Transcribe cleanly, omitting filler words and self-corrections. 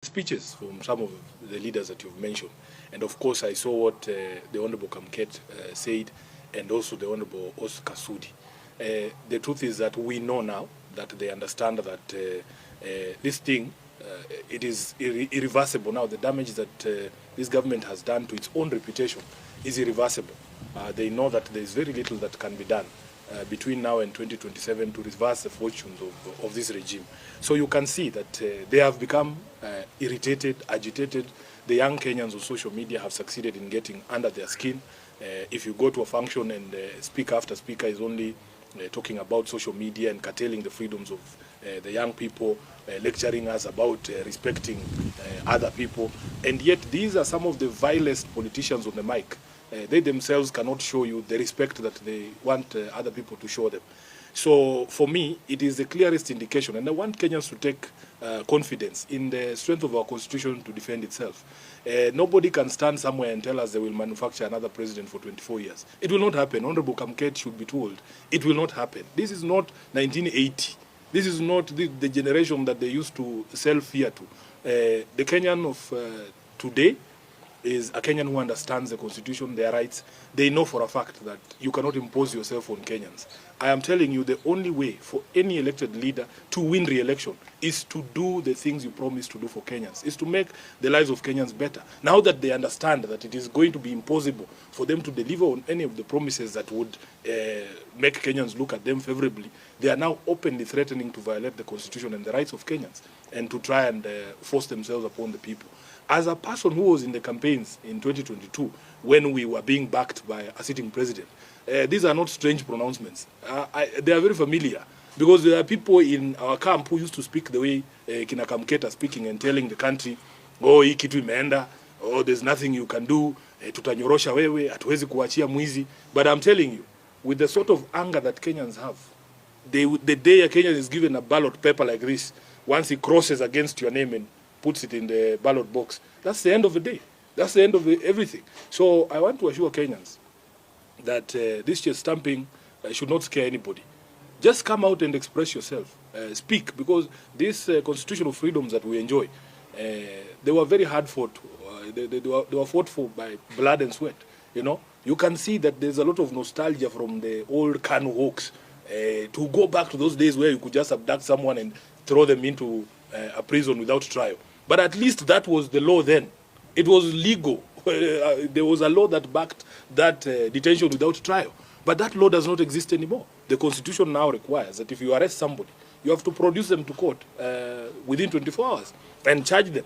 speeches from some of the leaders that you've mentioned. And of course, I saw what the Honorable Kamket said, and also the Honorable Oscar Sudi. The truth is that we know now that they understand that this thing, it is irreversible now. The damage that this government has done to its own reputation is irreversible. They know that there is very little that can be done between now and 2027 to reverse the fortunes of this regime. So you can see that they have become irritated, agitated. The young Kenyans on social media have succeeded in getting under their skin. If you go to a function and speaker after speaker is only talking about social media and curtailing the freedoms of the young people, lecturing us about respecting other people, and yet these are some of the vilest politicians on the mic. They themselves cannot show you the respect that they want other people to show them. So for me, it is the clearest indication, and I want Kenyans to take confidence in the strength of our constitution to defend itself. Nobody can stand somewhere and tell us they will manufacture another president for 24 years. It will not happen. Honorable Kamket should be told. It will not happen. This is not 1980. This is not the generation that they used to sell fear to. The Kenyan of today is a Kenyan who understands the constitution, their rights. They know for a fact that you cannot impose yourself on Kenyans. I am telling you, the only way for any elected leader to win re-election is to do the things you promised to do for Kenyans, is to make the lives of Kenyans better. Now that they understand that it is going to be impossible for them to deliver on any of the promises that would make Kenyans look at them favorably, they are now openly threatening to violate the constitution and the rights of Kenyans and to try and force themselves upon the people. As a person who was in the campaigns in 2022, when we were being backed by a sitting president, these are not strange pronouncements. They are very familiar, because there are people in our camp who used to speak the way Kina Kamket are speaking and telling the country, oh, hii kitu imeenda, oh, there's nothing you can do, tutanyorosha wewe, hatuwezi kuachia mwizi. But I'm telling you, with the sort of anger that Kenyans have, the day a Kenyan is given a ballot paper like this, once he crosses against your name and puts it in the ballot box, that's the end of the day. That's the end of everything. So I want to assure Kenyans that this chest stamping should not scare anybody. Just come out and express yourself. Speak, because these constitutional freedoms that we enjoy, they were very hard fought. They were fought for by blood and sweat. You know, you can see that there's a lot of nostalgia from the old Kanu Hawks to go back to those days where you could just abduct someone and throw them into a prison without trial. But at least that was the law then. It was legal. There was a law that backed that detention without trial. But that law does not exist anymore. The Constitution now requires that if you arrest somebody, you have to produce them to court within 24 hours and charge them.